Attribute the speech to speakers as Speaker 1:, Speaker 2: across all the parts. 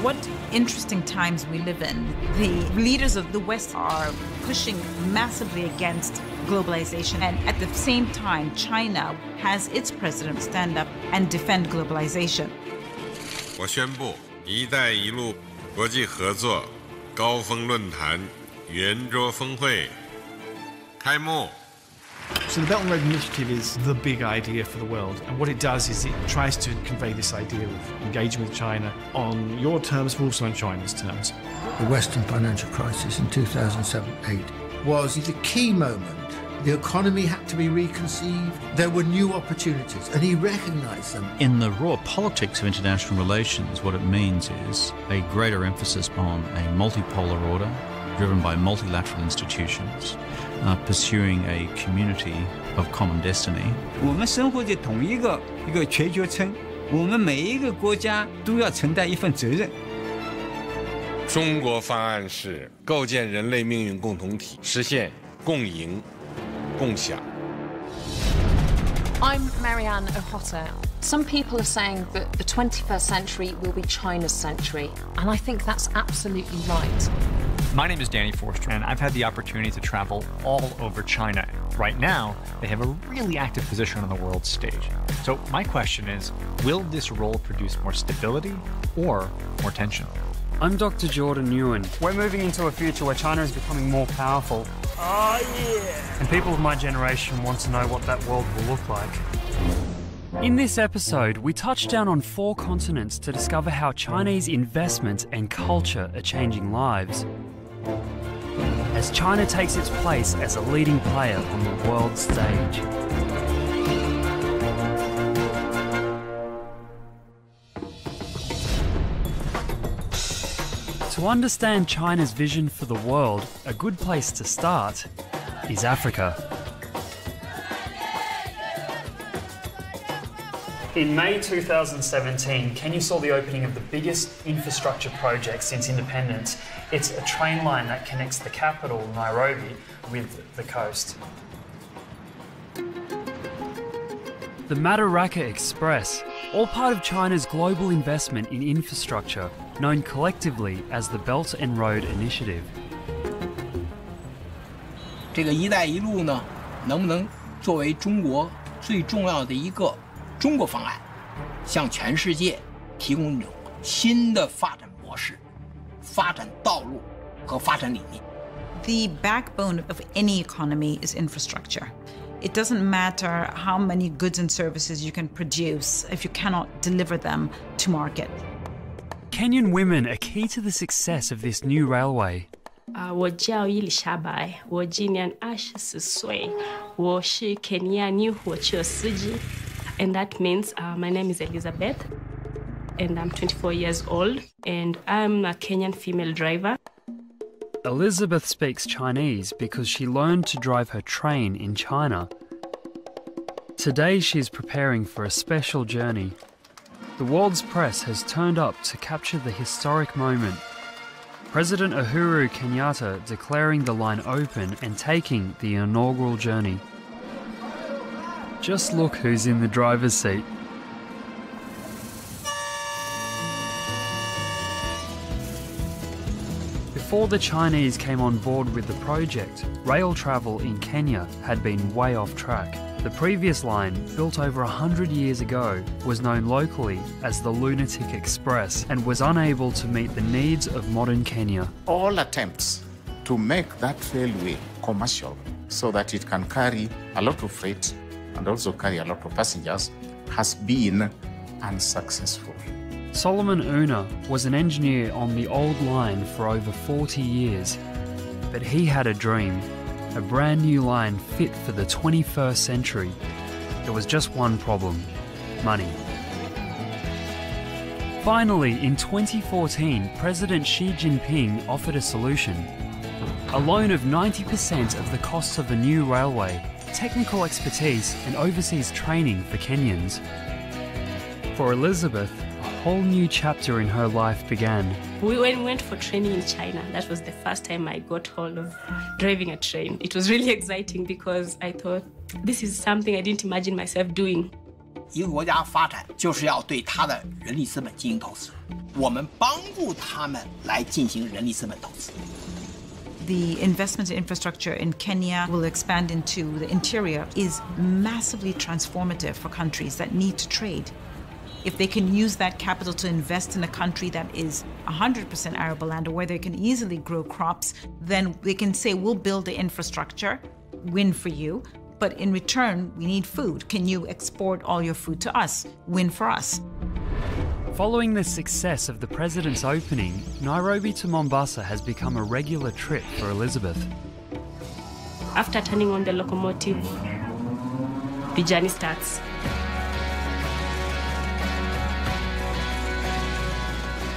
Speaker 1: What interesting times we live in. The leaders of the West are pushing massively against globalization, and at the same time, China has its president stand up and defend globalization.
Speaker 2: 我宣布，一带一路国际合作高峰论坛圆桌峰会开幕。
Speaker 3: So the Belt and Road Initiative is the big idea for the world, and what it does is it tries to convey this idea of engaging with China on your terms, but also on China's terms.
Speaker 4: The Western financial crisis in 2007-8 was the key moment. The economy had to be reconceived. There were new opportunities, and he recognized them.
Speaker 5: In the raw politics of international relations, what it means is a greater emphasis on a multipolar order driven by multilateral institutions, pursuing a community of common destiny.
Speaker 6: 我们生活在同一个全球村，我们每一个国家都要承担一份责任。
Speaker 2: 中国方案是构建人类命运共同体，实现共赢、共享。
Speaker 7: I'm Marianne O'Hotter. Some people are saying that the 21st century will be China's century, and I think that's absolutely right.
Speaker 8: My name is Danny Forster, and I've had the opportunity to travel all over China. Right now, they have a really active position on the world stage. So my question is, will this role produce more stability or more tension?
Speaker 9: I'm Dr. Jordan Nguyen. We're moving into a future where China is becoming more powerful. Oh, yeah! And people of my generation want to know what that world will look like. In this episode, we touch down on 4 continents to discover how Chinese investment and culture are changing lives, as China takes its place as a leading player on the world stage. To understand China's vision for the world, a good place to start is Africa. In May 2017, Kenya saw the opening of the biggest infrastructure project since independence. It's a train line that connects the capital, Nairobi, with the coast. The Madaraka Express, all part of China's global investment in infrastructure, known collectively as the Belt and Road Initiative.
Speaker 6: 这个“一带一路”呢，能不能作为中国最重要的一个中国方案，向全世界提供一种新的发展模式、发展道路和发展理念。
Speaker 1: The backbone of any economy is infrastructure. It doesn't matter how many goods and services you can produce if you cannot deliver them to market.
Speaker 9: Kenyan women are key to the success of this new railway.
Speaker 10: 我叫伊丽莎白，我今年20岁，我是肯亚女火车司机。 And that means my name is Elizabeth, and I'm 24 years old, and I'm a Kenyan female driver.
Speaker 9: Elizabeth speaks Chinese because she learned to drive her train in China. Today she's preparing for a special journey. The world's press has turned up to capture the historic moment. President Uhuru Kenyatta declaring the line open and taking the inaugural journey. Just look who's in the driver's seat. Before the Chinese came on board with the project, rail travel in Kenya had been way off track. The previous line, built over 100 years ago, was known locally as the Lunatic Express and was unable to meet the needs of modern Kenya.
Speaker 11: All attempts to make that railway commercial so that it can carry a lot of freight and also carry a lot of passengers has been unsuccessful.
Speaker 9: Solomon Una was an engineer on the old line for over 40 years, but he had a dream, a brand new line fit for the 21st century. There was just one problem: money. Finally, in 2014, President Xi Jinping offered a solution: a loan of 90% of the costs of the new railway, technical expertise and overseas training for Kenyans. For Elizabeth, a whole new chapter in her life began.
Speaker 10: We went for training in China. That was the first time I got hold of driving a train. It was really exciting because I thought, this is something I didn't imagine myself doing.
Speaker 6: 一个国家发展就是要对它的人力资本进行投资，我们帮助他们来进行人力资本投资。
Speaker 1: The investment in infrastructure in Kenya will expand into the interior is massively transformative for countries that need to trade. If they can use that capital to invest in a country that is 100% arable land or where they can easily grow crops, then they can say, we'll build the infrastructure, win for you, but in return, we need food. Can you export all your food to us? Win for us.
Speaker 9: Following the success of the president's opening, Nairobi to Mombasa has become a regular trip for Elizabeth.
Speaker 10: After turning on the locomotive, the journey starts.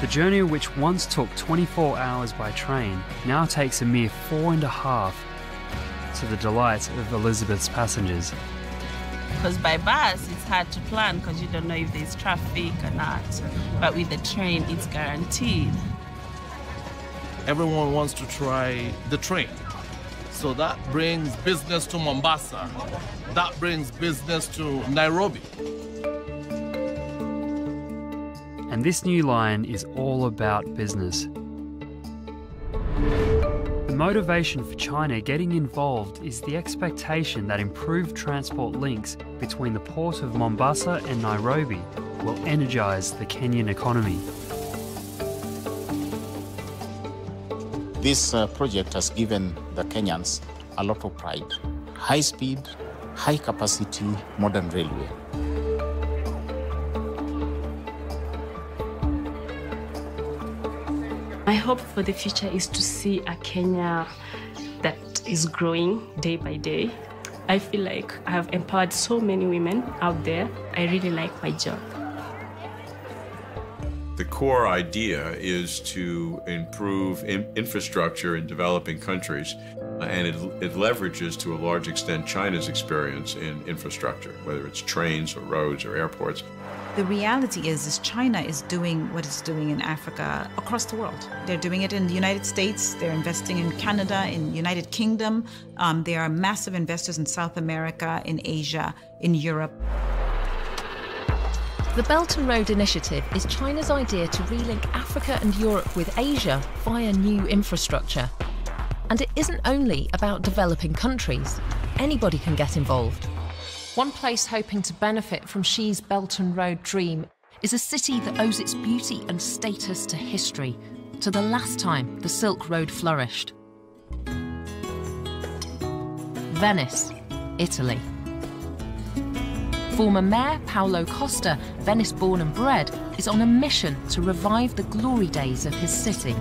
Speaker 9: The journey, which once took 24 hours by train, now takes a mere 4.5, to the delight of Elizabeth's passengers.
Speaker 12: Because by bus, it's hard to plan because you don't know if there's traffic or not. But with the train, it's guaranteed.
Speaker 13: Everyone wants to try the train. So that brings business to Mombasa. That brings business to Nairobi.
Speaker 9: And this new line is all about business. The motivation for China getting involved is the expectation that improved transport links between the port of Mombasa and Nairobi will energise the Kenyan economy.
Speaker 11: This project has given the Kenyans a lot of pride. High speed, high capacity, modern railway.
Speaker 10: My hope for the future is to see a Kenya that is growing day by day. I feel like I have empowered so many women out there. I really like my job.
Speaker 14: The core idea is to improve infrastructure in developing countries, and it leverages to a large extent China's experience in infrastructure, whether it's trains or roads or airports.
Speaker 1: The reality is China is doing what it's doing in Africa across the world. They're doing it in the United States, they're investing in Canada, in United Kingdom. They are massive investors in South America, in Asia, in Europe.
Speaker 15: The Belt and Road Initiative is China's idea to relink Africa and Europe with Asia via new infrastructure. And it isn't only about developing countries. Anybody can get involved. One place hoping to benefit from Xi's Belt and Road dream is a city that owes its beauty and status to history, to the last time the Silk Road flourished. Venice, Italy. Former Mayor Paolo Costa, Venice-born and bred, is on a mission to revive the glory days of his city.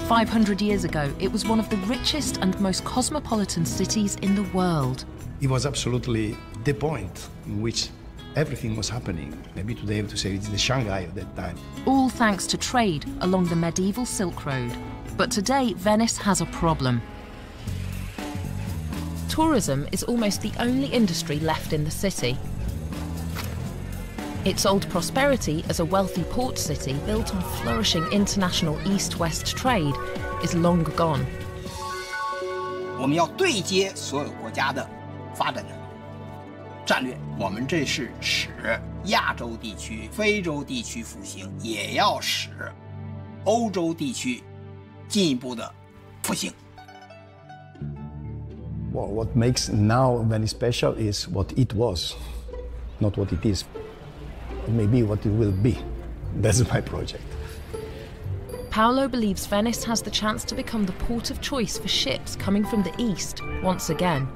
Speaker 15: 500 years ago, it was one of the richest and most cosmopolitan cities in the world.
Speaker 16: It was absolutely the point in which everything was happening. Maybe today I have to say it's the Shanghai of that time.
Speaker 15: All thanks to trade along the medieval Silk Road. But today, Venice has a problem. Tourism is almost the only industry left in the city. Its old prosperity as a wealthy port city built on flourishing international east-west trade is long gone.
Speaker 6: 我们要对接所有国家的发展的战略，我们这是使亚洲地区、非洲地区复兴，也要使欧洲地区进一步的复兴。
Speaker 16: Well, what makes now Venice special is what it was, not what it is. It may be what it will be. That's my project.
Speaker 15: Paolo believes Venice has the chance to become the port of choice for ships coming from the east once again.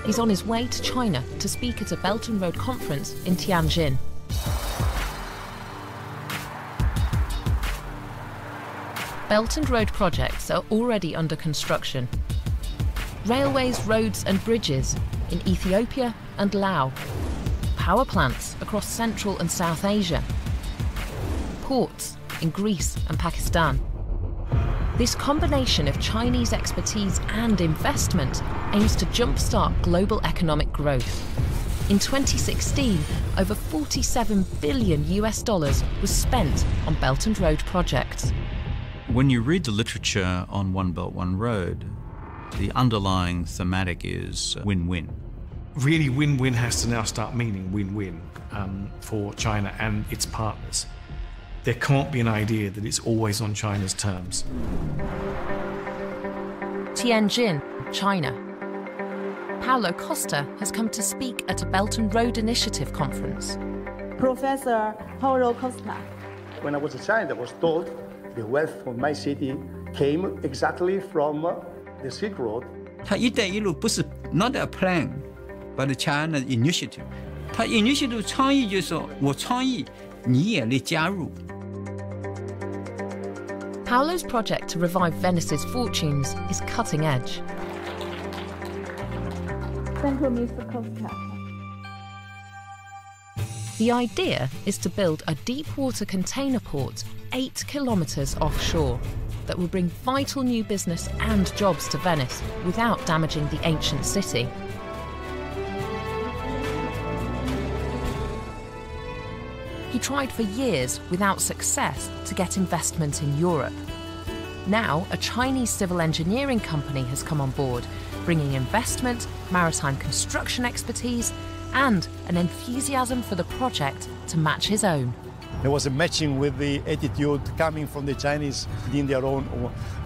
Speaker 15: He's on his way to China to speak at a Belt and Road conference in Tianjin. Belt and Road projects are already under construction. Railways, roads and bridges in Ethiopia and Laos. Power plants across Central and South Asia. Ports in Greece and Pakistan. This combination of Chinese expertise and investment aims to jumpstart global economic growth. In 2016, over $47 billion was spent on Belt and Road projects.
Speaker 5: When you read the literature on One Belt, One Road, the underlying thematic is win-win.
Speaker 3: really win-win has to now start meaning win-win for China and its partners. There can't be an idea that it's always on China's terms.
Speaker 15: Tianjin, China. Paulo Costa has come to speak at a Belt and Road Initiative conference.
Speaker 17: Professor Paulo Costa.
Speaker 16: When I was a child, I was told the wealth of my city came exactly from the Silk Road.
Speaker 6: 它一带一路不是 not a plan, but China initiative. 它 initiative 倡议就是说我倡议，你也来加入。
Speaker 15: Paulo's project to revive Venice's fortunes is cutting edge.
Speaker 17: Thank you, Mr. Costa.
Speaker 15: The idea is to build a deep-water container port 8 kilometres offshore that will bring vital new business and jobs to Venice without damaging the ancient city. He tried for years without success to get investment in Europe. Now, a Chinese civil engineering company has come on board, bringing investment, maritime construction expertise, and an enthusiasm for the project to match his own.
Speaker 16: There was a matching with the attitude coming from the Chinese in their own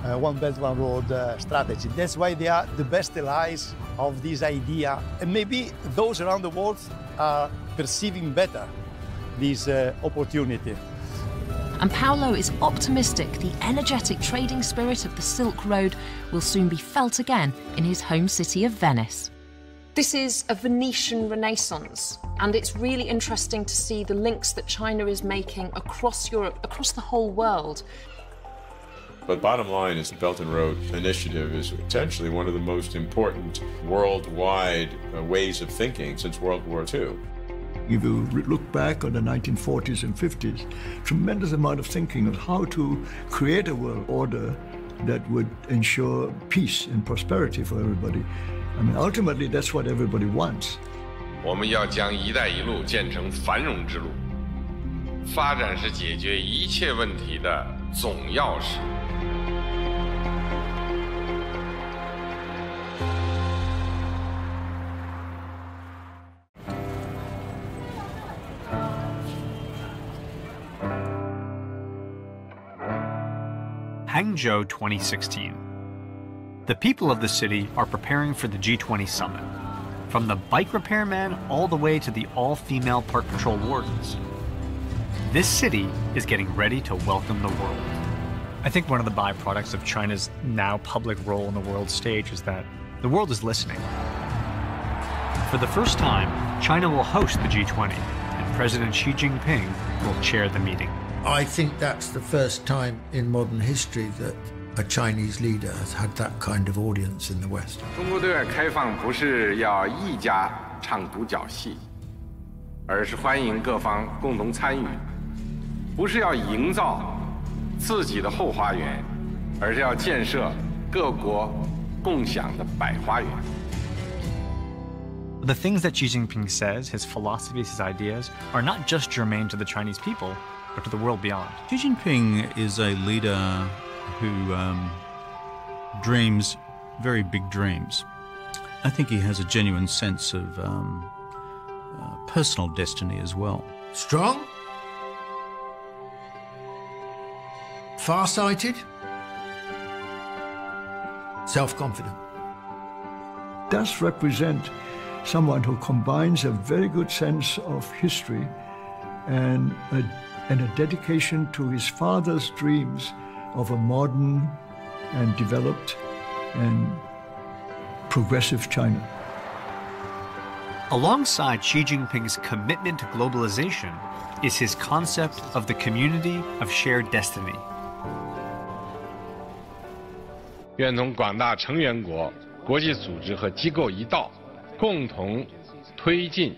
Speaker 16: One Belt, One Road strategy. That's why they are the best allies of this idea. And maybe those around the world are perceiving better this opportunity.
Speaker 15: And Paulo is optimistic the energetic trading spirit of the Silk Road will soon be felt again in his home city of Venice.
Speaker 7: This is a Venetian renaissance, and it's really interesting to see the links that China is making across Europe, across the whole world.
Speaker 14: But bottom line is the Belt and Road Initiative is potentially one of the most important worldwide ways of thinking since World War II.
Speaker 18: If you look back on the 1940s and 50s, tremendous amount of thinking of how to create a world order that would ensure peace and prosperity for everybody. I mean, ultimately, that's what everybody wants.
Speaker 2: 我们要将一带一路建成繁荣之路，发展是解决一切问题的总钥匙。
Speaker 8: Hangzhou 2016. The people of the city are preparing for the G20 Summit, from the bike repairman all the way to the all-female park patrol wardens. This city is getting ready to welcome the world. I think one of the byproducts of China's now public role on the world stage is that the world is listening. For the first time, China will host the G20, and President Xi Jinping will chair the meeting.
Speaker 4: I think that's the first time in modern history that a Chinese leader has had that kind of audience in the West.
Speaker 19: 中国对外开放不是要一家唱独角戏，而是欢迎各方共同参与；不是要营造自己的后花园，而是要建设各国共享的百花园。
Speaker 8: The things that Xi Jinping says, his philosophies, his ideas, are not just germane to the Chinese people, but to the world beyond.
Speaker 5: Xi Jinping is a leader who dreams very big dreams. I think he has a genuine sense of personal destiny as well.
Speaker 4: Strong, far-sighted, self-confident.
Speaker 18: Does represent someone who combines a very good sense of history and a dedication to his father's dreams of a modern and developed and progressive China.
Speaker 8: Alongside Xi Jinping's commitment to globalization is his concept of the community of shared destiny.
Speaker 19: 愿同广大成员国、国际组织和机构一道，共同推进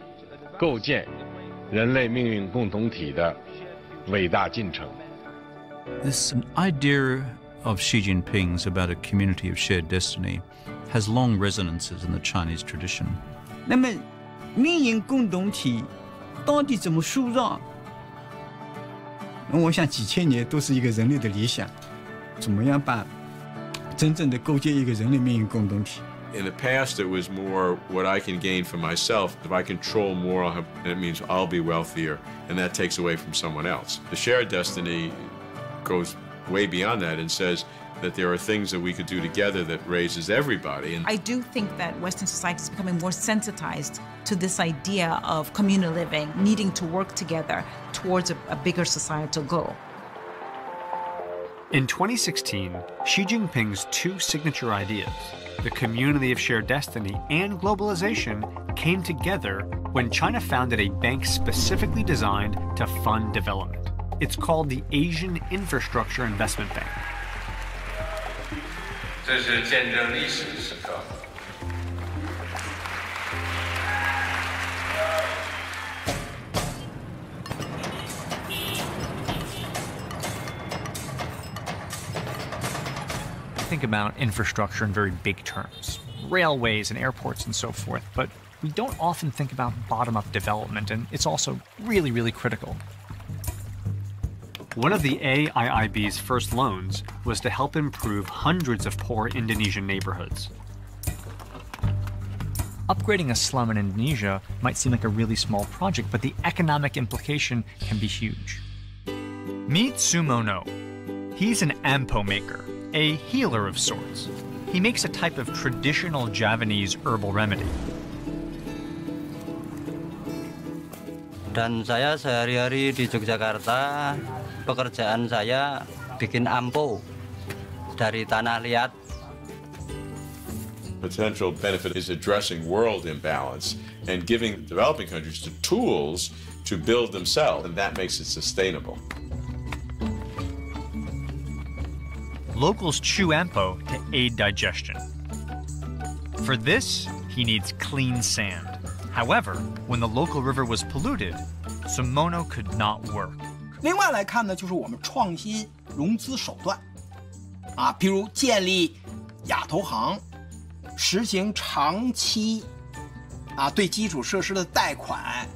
Speaker 19: 构建人类命运共同体的伟大进程。
Speaker 5: This idea of Xi Jinping's about a community of shared destiny has long resonances in the Chinese tradition.
Speaker 6: 那么，命运共同体到底怎么塑造？我想几千年都是一个人类的理想，怎么样把真正的构建一个人类命运共同体？
Speaker 14: In the past, it was more what I can gain for myself. If I control more, it means I'll be wealthier, and that takes away from someone else. The shared destiny goes way beyond that and says that there are things that we could do together that raises everybody. And
Speaker 1: I do think that Western society is becoming more sensitized to this idea of communal living, needing to work together towards a bigger societal goal.
Speaker 8: In 2016, Xi Jinping's two signature ideas, the community of shared destiny and globalization, came together when China founded a bank specifically designed to fund development. It's called the Asian Infrastructure Investment Bank.
Speaker 19: 这是见证历史的时刻。
Speaker 8: Think about infrastructure in very big terms, railways and airports and so forth, but we don't often think about bottom-up development, and it's also really, really critical. One of the AIIB's first loans was to help improve hundreds of poor Indonesian neighborhoods. Upgrading a slum in Indonesia might seem like a really small project, but the economic implication can be huge. Meet Sumono. He's an ampo maker, a healer of sorts. He makes a type of traditional Javanese herbal remedy.
Speaker 20: Dan saya sehari-hari di Yogyakarta, pekerjaan saya bikin ampo dari tanah liat.
Speaker 14: Potential benefit is addressing world imbalance and giving developing countries the tools to build themselves, and that makes it sustainable.
Speaker 8: Locals chew ampo to aid digestion. For this, he needs clean sand. However, when the local river was polluted, Sumono could not work.
Speaker 6: 另外来看呢，就是我们创新融资手段，比如建立亚投行，实行长期对基础设施的贷款、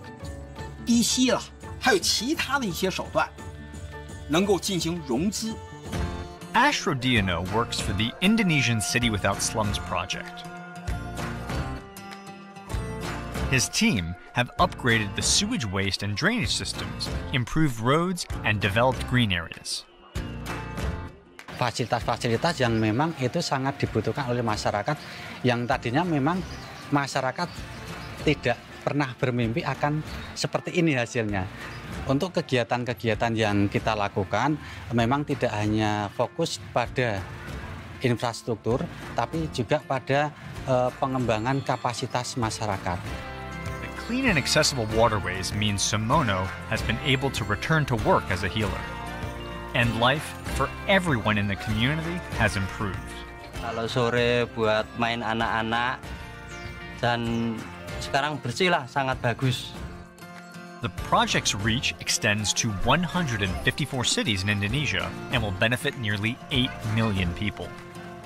Speaker 6: 低息了，还有其他的一些手段，能够进行融资。
Speaker 8: Ashrodiono works for the Indonesian City Without Slums project. His team have upgraded the sewage waste and drainage systems, improved roads, and developed green areas.
Speaker 20: Fasilitas-fasilitas yang memang itu sangat dibutuhkan oleh masyarakat, yang tadinya memang masyarakat tidak pernah bermimpi akan seperti ini hasilnya. Untuk kegiatan-kegiatan yang kita lakukan memang tidak hanya fokus pada infrastruktur, tapi juga pada pengembangan kapasitas masyarakat.
Speaker 8: The clean and accessible waterways means Sumono has been able to return to work as a healer. And life for everyone in the community has improved.
Speaker 20: Kalau sore buat main anak-anak, dan sekarang bersih lah, sangat bagus.
Speaker 8: The project's reach extends to 154 cities in Indonesia and will benefit nearly 8 million people.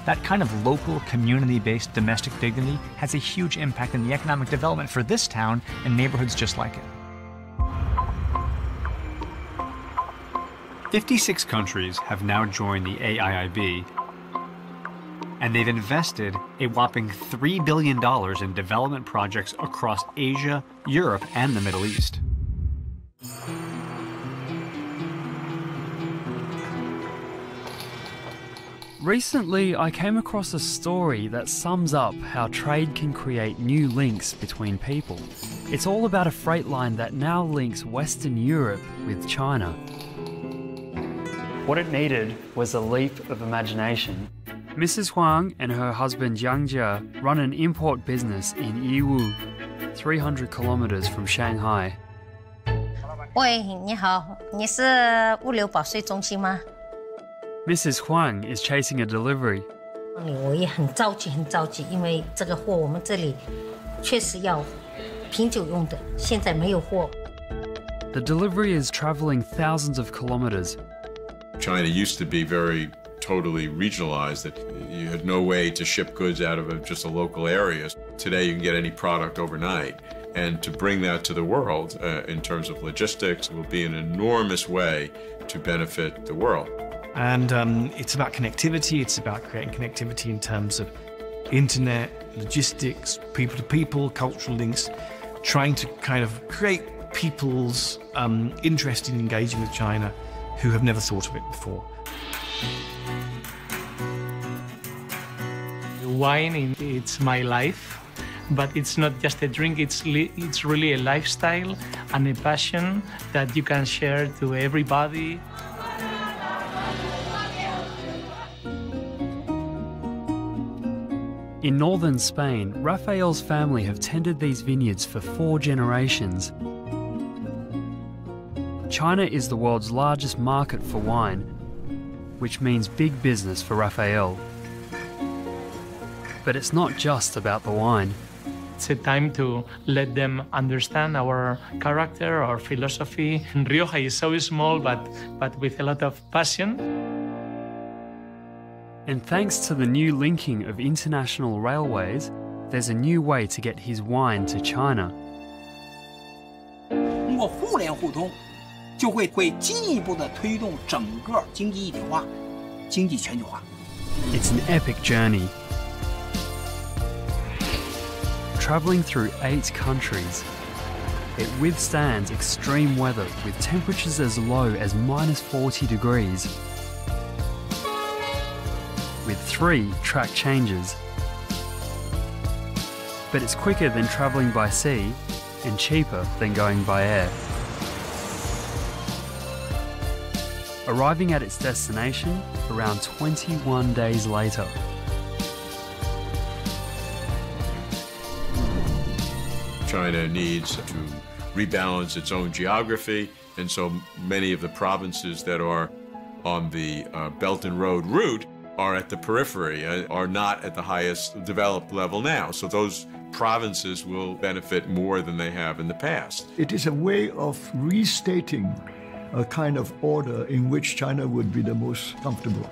Speaker 8: That kind of local, community-based domestic dignity has a huge impact in the economic development for this town and neighborhoods just like it. 56 countries have now joined the AIIB, and they've invested a whopping $3 billion in development projects across Asia, Europe, and the Middle East.
Speaker 9: Recently, I came across a story that sums up how trade can create new links between people. It's all about a freight line that now links Western Europe with China. What it needed was a leap of imagination. Mrs. Huang and her husband Jiang Jia run an import business in Yiwu, 300 kilometers from Shanghai.
Speaker 21: 喂，你好，你是物流保税中心吗？
Speaker 9: Mrs. Huang is chasing a delivery.
Speaker 21: 我也很着急，因为这个货我们这里确实要品酒用的，现在没有货。
Speaker 9: The delivery is traveling thousands of kilometers.
Speaker 14: China used to be very totally regionalized, that you had no way to ship goods out of just a local area. Today you can get any product overnight. And to bring that to the world in terms of logistics will be an enormous way to benefit the world.
Speaker 3: And it's about connectivity. It's about creating connectivity in terms of internet, logistics, people-to-people, cultural links, trying to kind of create people's interest in engaging with China who have never thought of it before.
Speaker 12: Wine, it's my life, but it's not just a drink, it's really a lifestyle and a passion that you can share to everybody.
Speaker 9: In northern Spain, Rafael's family have tended these vineyards for 4 generations. China is the world's largest market for wine, which means big business for Rafael. But it's not just about the wine.
Speaker 12: It's a time to let them understand our character, our philosophy. Rioja is so small, but with a lot of passion.
Speaker 9: And thanks to the new linking of international railways, there's a new way to get his wine to China.
Speaker 6: 通过互联互通，就会进一步的推动整个经济一体化、经济全球化。
Speaker 9: It's an epic journey. Travelling through 8 countries, it withstands extreme weather with temperatures as low as -40 degrees. With 3 track changes. But it's quicker than travelling by sea and cheaper than going by air. Arriving at its destination around 21 days later.
Speaker 14: China needs to rebalance its own geography, and so many of the provinces that are on the Belt and Road route are at the periphery, are not at the highest developed level now. So those provinces will benefit more than they have in the past.
Speaker 18: It is a way of restating a kind of order in which China would be the most comfortable,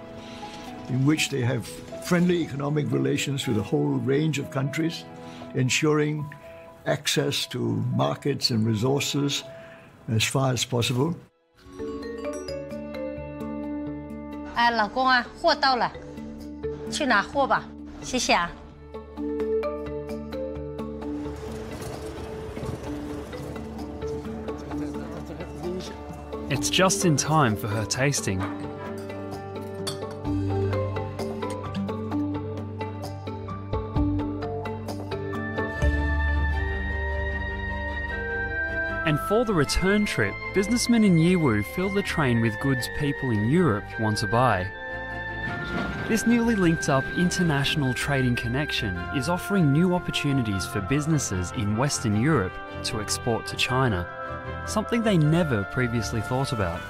Speaker 18: in which they have friendly economic relations with a whole range of countries, ensuring access to markets and resources as far as possible.
Speaker 21: 哎，老公啊，货到了，去拿货吧，谢谢啊。
Speaker 9: It's just in time for her tasting. And for the return trip, businessmen in Yiwu fill the train with goods people in Europe want to buy. This newly linked up international trading connection is offering new opportunities for businesses in Western Europe to export to China, something they never previously thought about.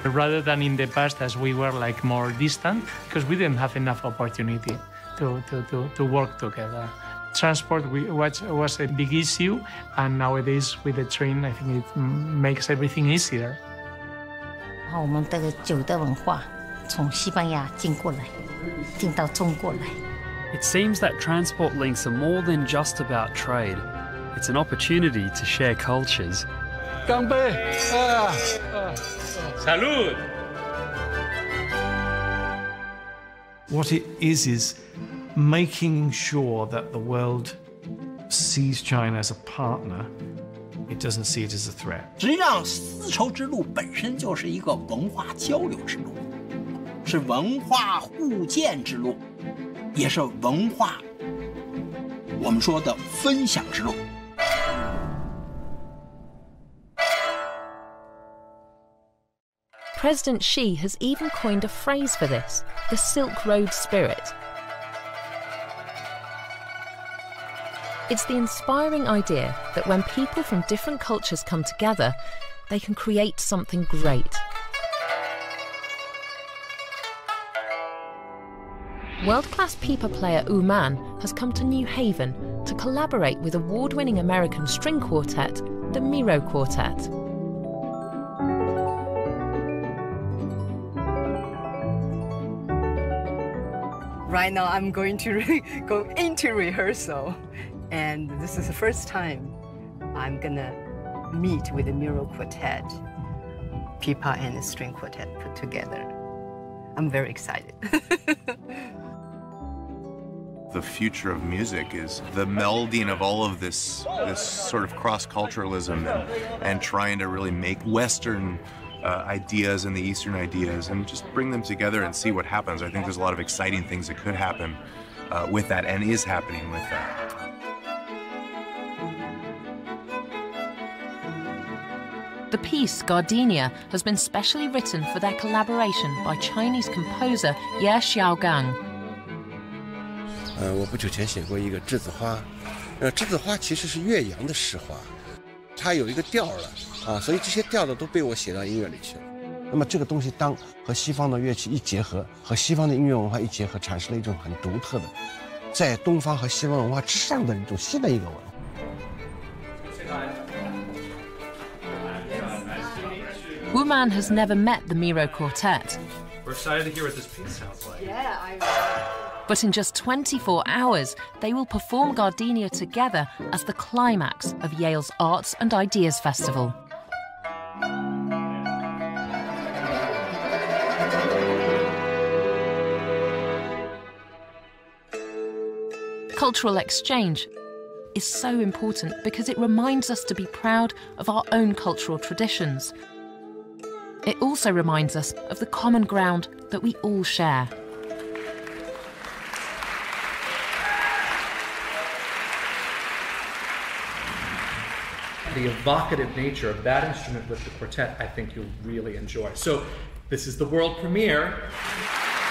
Speaker 12: Rather than in the past, as we were like more distant, because we didn't have enough opportunity to work together. Transport was a big issue, and nowadays with the train, I think it makes everything easier.
Speaker 21: 我们这个酒的文化从西班牙进过来，进到中国来。
Speaker 9: It seems that transport links are more than just about trade. It's an opportunity to share cultures.
Speaker 12: 干杯！Salud!
Speaker 3: What it is making sure that the world sees China as a partner. It doesn't see it as a threat.
Speaker 6: 实际上，丝绸之路本身就是一个文化交流之路，是文化互鉴之路，也是文化我们说的分享之路。
Speaker 15: President Xi has even coined a phrase for this, the Silk Road spirit. It's the inspiring idea that when people from different cultures come together, they can create something great. World-class pipa player Wu Man has come to New Haven to collaborate with award-winning American string quartet, the Miro Quartet.
Speaker 22: Right now, I'm going to go into rehearsal, and this is the first time I'm gonna meet with the Miro Quartet, pipa and the string quartet put together. I'm very excited.
Speaker 11: The future of music is the melding of all of this sort of cross-culturalism and trying to really make Western ideas and the Eastern ideas and just bring them together and see what happens. I think there's a lot of exciting things that could happen with that and is happening with that.
Speaker 15: The piece Gardenia has been specially written for their collaboration by Chinese composer Ye Xiaogang.
Speaker 13: 我不久前写过一个栀子花，栀子花其实是岳阳的诗花，它有一个调了啊，所以这些调呢都被我写到音乐里去了。那么这个东西当和西方的乐器一结合，和西方的音乐文化一结合，产生了一种很独特的，在东方和西方文化之上的一种新的一个文化。
Speaker 15: Wuman has never met the Miro Quartet.
Speaker 8: We're excited to hear what this piece sounds like.
Speaker 21: Yeah,
Speaker 15: But in just 24 hours, they will perform Gardenia together as the climax of Yale's Arts and Ideas Festival. Cultural exchange is so important because it reminds us to be proud of our own cultural traditions. It also reminds us of the common ground that we all share.
Speaker 23: The evocative nature of that instrument with the quartet, I think you'll really enjoy. So this is the world premiere.
Speaker 6: "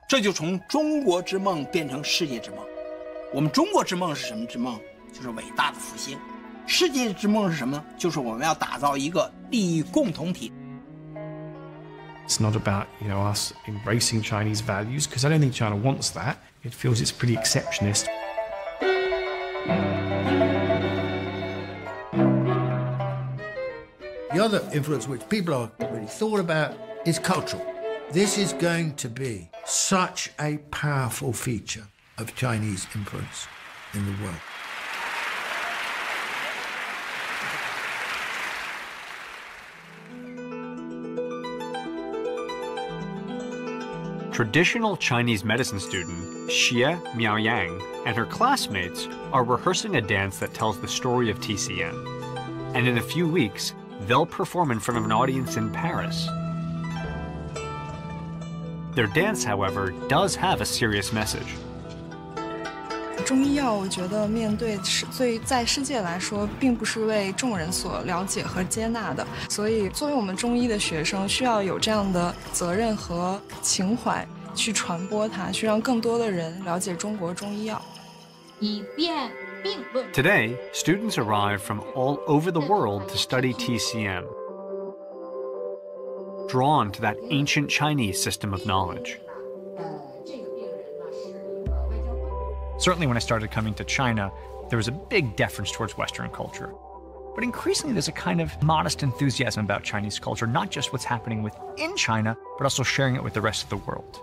Speaker 6: 这就从中国之梦变成世界之梦。我们中国之梦是什么之梦？就是伟大的复兴。世界之梦是什么？就是我们要打造一个利益共同体。
Speaker 3: It's not about, us embracing Chinese values, because I don't think China wants that. It feels it's pretty exceptionist.
Speaker 4: The other influence which people have really thought about is cultural. This is going to be such a powerful feature of Chinese influence in the world.
Speaker 8: Traditional Chinese medicine student Xie Miaoyang and her classmates are rehearsing a dance that tells the story of TCM. And in a few weeks, they'll perform in front of an audience in Paris. Their dance, however, does have a serious message.
Speaker 24: 中医药，我觉得面对在世界来说，并不是为众人所了解和接纳的。所以，作为我们中医的学生，需要有这样的责任和情怀去传播它，去让更多的人了解中国中医药。
Speaker 21: 以辩并论。
Speaker 8: Today, students arrive from all over the world to study TCM, drawn to that ancient Chinese system of knowledge. Certainly when I started coming to China, there was a big deference towards Western culture. But increasingly there's a kind of modest enthusiasm about Chinese culture, not just what's happening within China, but also sharing it with the rest of the world.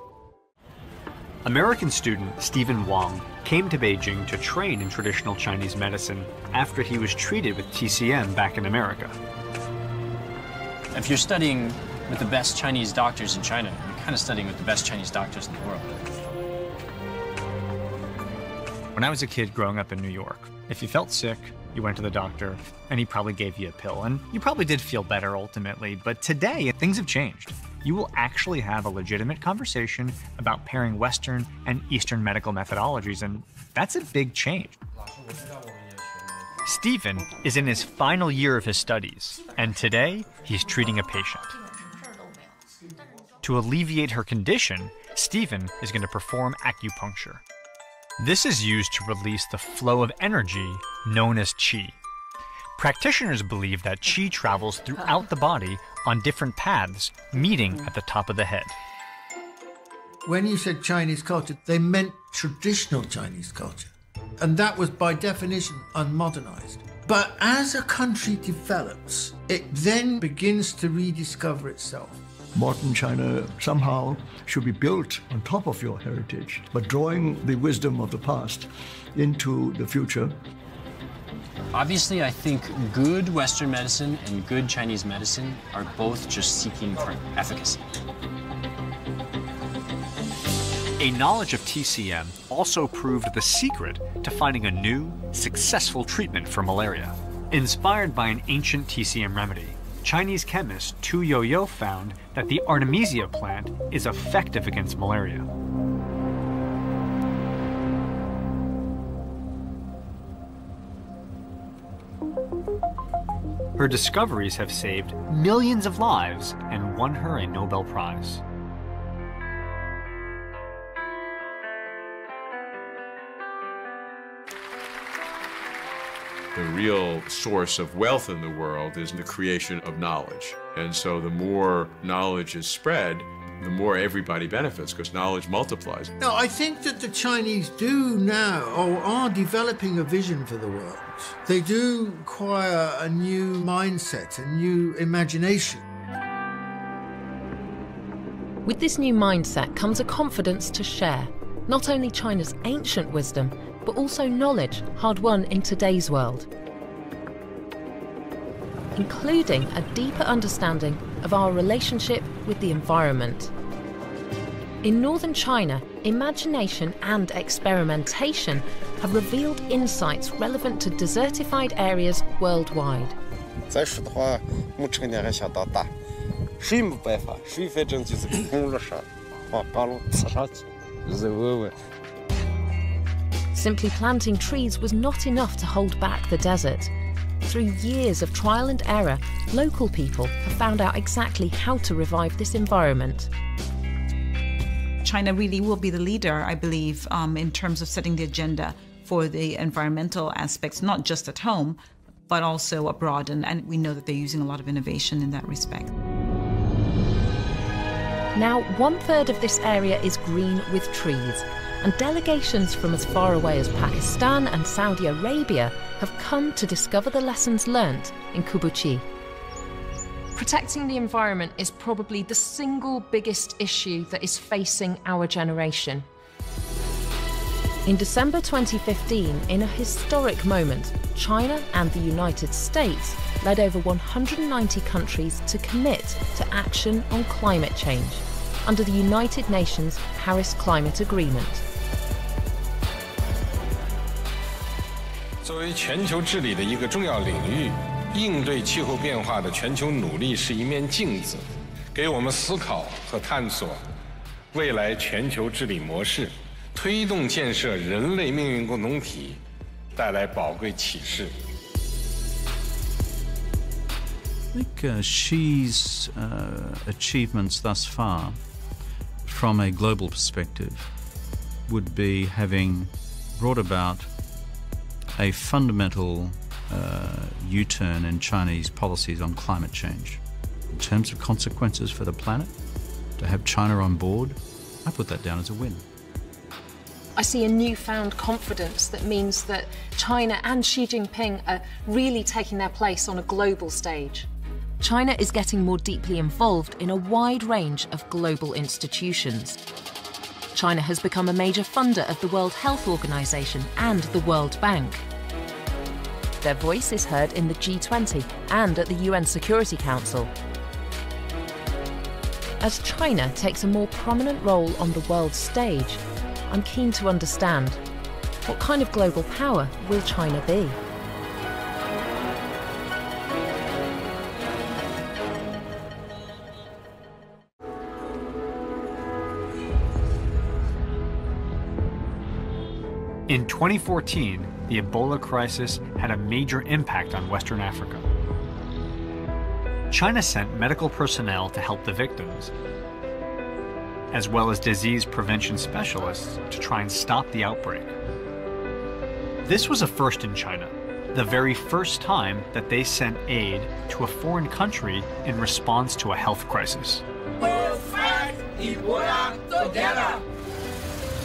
Speaker 8: American student Stephen Wang came to Beijing to train in traditional Chinese medicine after he was treated with TCM back in America.
Speaker 25: If you're studying with the best Chinese doctors in China, you're kind of studying with the best Chinese doctors in the world.
Speaker 8: When I was a kid growing up in New York, if you felt sick, you went to the doctor, and he probably gave you a pill, and you probably did feel better ultimately, but today, things have changed. You will actually have a legitimate conversation about pairing Western and Eastern medical methodologies, and that's a big change. Stephen is in his final year of his studies, and today, he's treating a patient. To alleviate her condition, Stephen is going to perform acupuncture. This is used to release the flow of energy known as qi. Practitioners believe that qi travels throughout the body on different paths, meeting at the top of the head.
Speaker 4: When you said Chinese culture, they meant traditional Chinese culture. And that was by definition unmodernized. But as a country develops, it then begins to rediscover itself.
Speaker 18: modern China somehow should be built on top of your heritage, but drawing the wisdom of the past into the future.
Speaker 25: Obviously, I think good Western medicine and good Chinese medicine are both just seeking for efficacy.
Speaker 8: A knowledge of TCM also proved the secret to finding a new, successful treatment for malaria. Inspired by an ancient TCM remedy, Chinese chemist Tu Youyou found that the Artemisia plant is effective against malaria. Her discoveries have saved millions of lives and won her a Nobel Prize.
Speaker 14: The real source of wealth in the world is the creation of knowledge. And so the more knowledge is spread, the more everybody benefits, because knowledge multiplies.
Speaker 4: No, I think that the Chinese do now, or are developing a vision for the world. They do acquire a new mindset, a new imagination.
Speaker 15: With this new mindset comes a confidence to share not only China's ancient wisdom, but also knowledge hard-won in today's world, including a deeper understanding of our relationship with the environment. In northern China, imagination and experimentation have revealed insights relevant to desertified areas worldwide.
Speaker 13: 再说的话，我成年还想到大，谁没办法，谁反正就是空了上，往八路刺上去，就是问问。
Speaker 15: Simply planting trees was not enough to hold back the desert. Through years of trial and error, local people have found out exactly how to revive this environment.
Speaker 1: China really will be the leader, I believe, in terms of setting the agenda for the environmental aspects, not just at home, but also abroad. And we know that they're using a lot of innovation in that respect.
Speaker 15: Now, 1/3 of this area is green with trees, and delegations from as far away as Pakistan and Saudi Arabia have come to discover the lessons learnt in Kubuchi. Protecting the environment is probably the single biggest issue that is facing our generation. In December 2015, in a historic moment, China and the United States led over 190 countries to commit to action on climate change under the United Nations Paris Climate Agreement.
Speaker 19: 作为全球治理的一个重要领域，应对气候变化的全球努力是一面镜子，给我们思考和探索未来全球治理模式，推动建设人类命运共同体带来宝贵启示。
Speaker 5: I think Xi's achievements thus far, from a global perspective, would be having brought about a fundamental U-turn in Chinese policies on climate change. In terms of consequences for the planet, to have China on board, I put that down as a win.
Speaker 15: I see a newfound confidence that means that China and Xi Jinping are really taking their place on a global stage. China is getting more deeply involved in a wide range of global institutions. China has become a major funder of the World Health Organization and the World Bank. Their voice is heard in the G20 and at the UN Security Council. As China takes a more prominent role on the world stage, I'm keen to understand, what kind of global power will China be?
Speaker 8: In 2014, the Ebola crisis had a major impact on Western Africa. China sent medical personnel to help the victims, as well as disease prevention specialists to try and stop the outbreak. This was a first in China, the very first time that they sent aid to a foreign country in response to a health crisis.
Speaker 6: We'll fight Ebola together.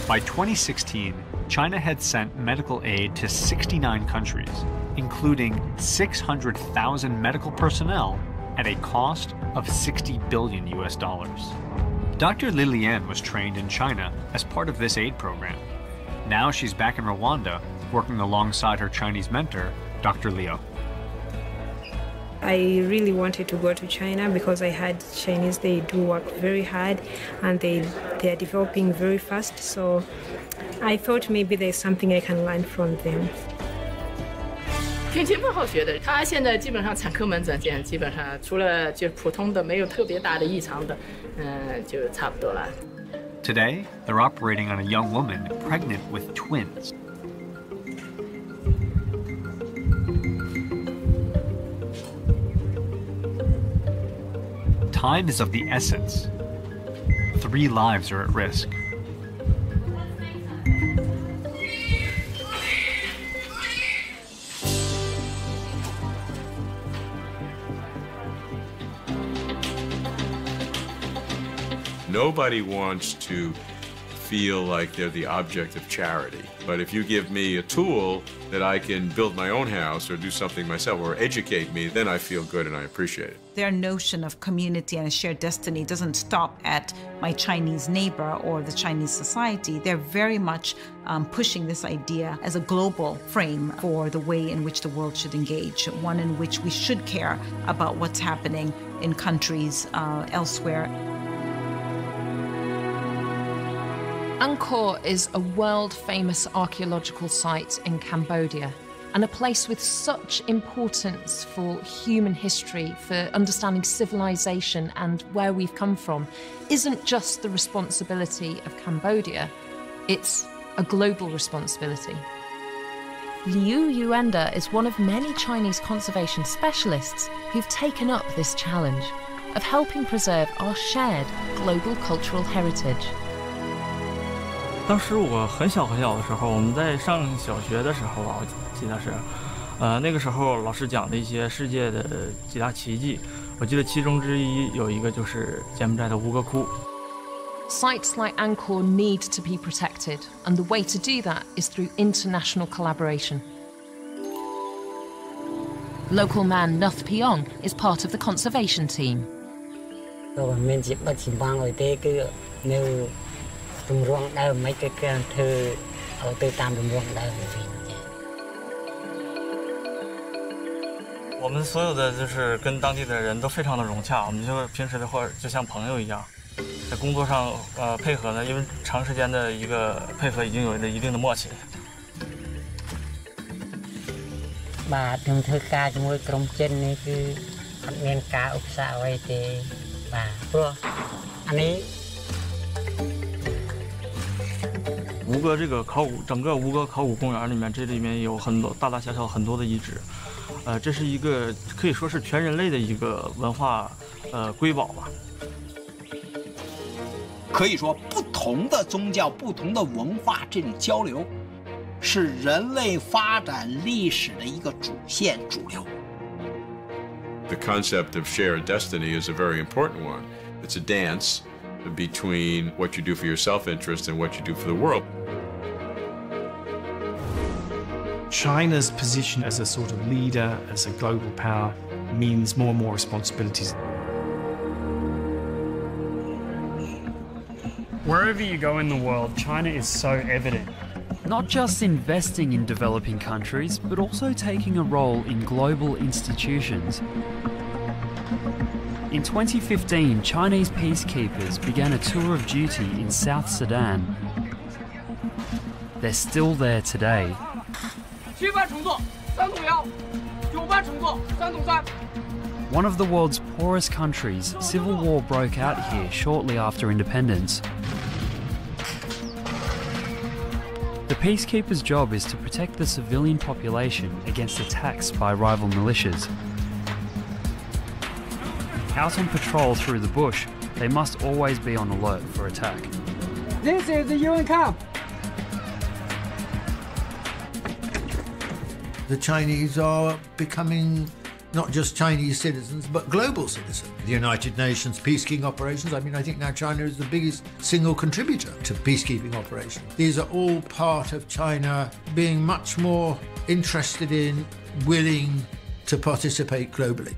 Speaker 8: By 2016, China had sent medical aid to 69 countries, including 600,000 medical personnel at a cost of 60 billion US dollars. Dr. Lilian was trained in China as part of this aid program. Now she's back in Rwanda, working alongside her Chinese mentor, Dr. Liu.
Speaker 2: I really wanted to go to China because I had Chinese, they do work very hard and they are developing very fast. So I thought maybe there's something I can learn from them.
Speaker 7: 天津不好学的，他现在基本上产科门诊现在基本上除了就普通的没有特别大的异常的，就差不多了。
Speaker 8: Today, they're operating on a young woman pregnant with twins. Time is of the essence. 3 lives are at risk.
Speaker 14: Nobody wants to feel like they're the object of charity. But if you give me a tool that I can build my own house or do something myself or educate me, then I feel good and I appreciate it.
Speaker 1: Their notion of community and a shared destiny doesn't stop at my Chinese neighbor or the Chinese society. They're very much pushing this idea as a global frame for the way in which the world should engage, one in which we should care about what's happening in countries elsewhere.
Speaker 15: Angkor is a world-famous archaeological site in Cambodia and a place with such importance for human history, for understanding civilization and where we've come from, isn't just the responsibility of Cambodia, it's a global responsibility. Liu Yuenda is one of many Chinese conservation specialists who've taken up this challenge of helping preserve our shared global cultural heritage.
Speaker 10: 当时我很小的时候，我们在上小学的时候吧，我记得是，那个时候老师讲的一些世界的几大奇迹，我记得其中之一有一个就是柬埔寨的吴哥窟。
Speaker 15: Sites like Angkor need to be protected, and the way to do that is through international collaboration. Local man Nuth Piong is part of the conservation team.
Speaker 21: รำรวงដើមមិនគេគេធ្វើឲ្យទៅតាមរำរวងដើមវិញចា
Speaker 10: 我们所有的就是跟当地的人都非常的融洽，我们就平时的话就像朋友一样，在工作上配合呢，因为长时间的一个配合已经有了一定的默契。
Speaker 21: បាទខ្ញុំធ្វើការជាមួយក្រុមចិននេះគឺអត់មានការឧបសគ្គអ្វីទេបាទព្រោះអានេះ
Speaker 10: 吴哥这个考古，整个吴哥考古公园里面，这里面有很多大大小小很多的遗址，这是一个可以说是全人类的一个文化瑰宝吧。
Speaker 6: 可以说，不同的宗教、不同的文化这种交流，是人类发展历史的一个主线、主流。
Speaker 14: The concept of shared destiny is a very important one. It's a dance between what you do for your self-interest and what you do for the world.
Speaker 3: China's position as a sort of leader, as a global power, means more and more responsibilities.
Speaker 9: Wherever you go in the world, China is so evident. Not just investing in developing countries, but also taking a role in global institutions. In 2015, Chinese peacekeepers began a tour of duty in South Sudan. They're still there today.
Speaker 16: 7班乘坐3筒1 9班乘坐3筒3
Speaker 9: One of the world's poorest countries, civil war broke out here shortly after independence. The peacekeepers' job is to protect the civilian population against attacks by rival militias. Out on patrol through the bush, they must always be on alert for attack.
Speaker 16: This is the UN camp.
Speaker 4: The Chinese are becoming not just Chinese citizens, but global citizens. The United Nations peacekeeping operations, I mean, I think now China is the biggest single contributor to peacekeeping operations. These are all part of China being much more interested in, willing to participate globally.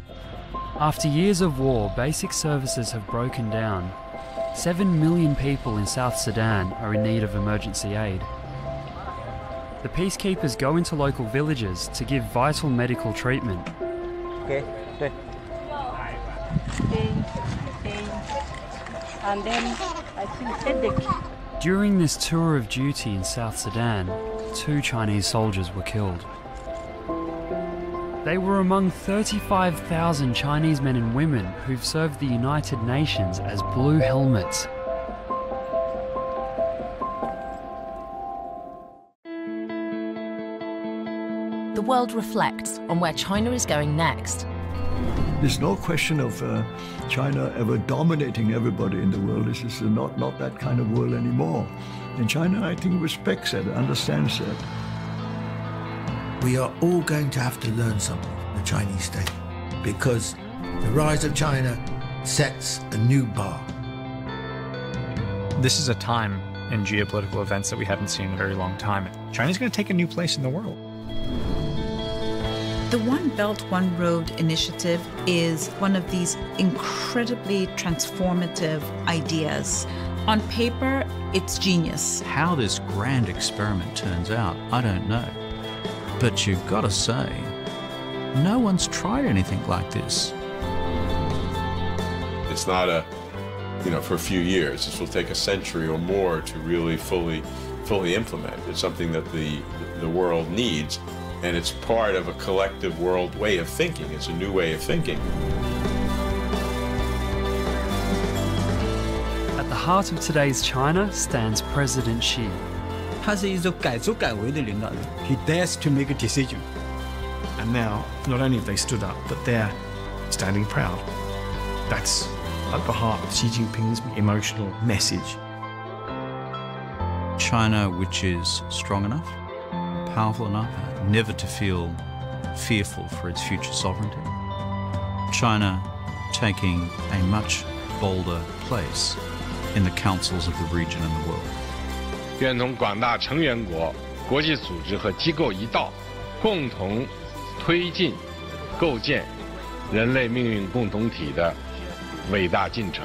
Speaker 9: After years of war, basic services have broken down. 7 million people in South Sudan are in need of emergency aid. The peacekeepers go into local villages to give vital medical treatment.
Speaker 21: And then I feel headache.
Speaker 9: During this tour of duty in South Sudan, 2 Chinese soldiers were killed. They were among 35,000 Chinese men and women who've served the United Nations as Blue Helmets.
Speaker 15: The world reflects on where China is going next.
Speaker 18: There's no question of China ever dominating everybody in the world. This is not that kind of world anymore. And China, I think, respects that, understands that.
Speaker 4: We are all going to have to learn something from the Chinese state, because the rise of China sets a new bar.
Speaker 8: This is a time in geopolitical events that we haven't seen in a very long time. China's going to take a new place in the world.
Speaker 1: The One Belt, One Road initiative is one of these incredibly transformative ideas. On paper, it's genius.
Speaker 5: How this grand experiment turns out, I don't know. But you've got to say, no one's tried anything like this.
Speaker 14: It's not for a few years. This will take a century or more to really fully implement. It's something that the world needs, and it's part of a collective world way of thinking. It's a new way of thinking.
Speaker 9: At the heart of today's China stands President Xi.
Speaker 11: 他是一种改组改为的领导人。He dares to make a decision.
Speaker 3: And now, not only have they stood up, but they're standing proud. That's at the heart of Xi Jinping's emotional message.
Speaker 5: China, which is strong enough, powerful enough, never to feel fearful for its future sovereignty. China taking a much bolder place in the councils of the region and the world.
Speaker 19: 愿同广大成员国、国际组织和机构一道，共同推进构建人类命运共同体的伟大进程。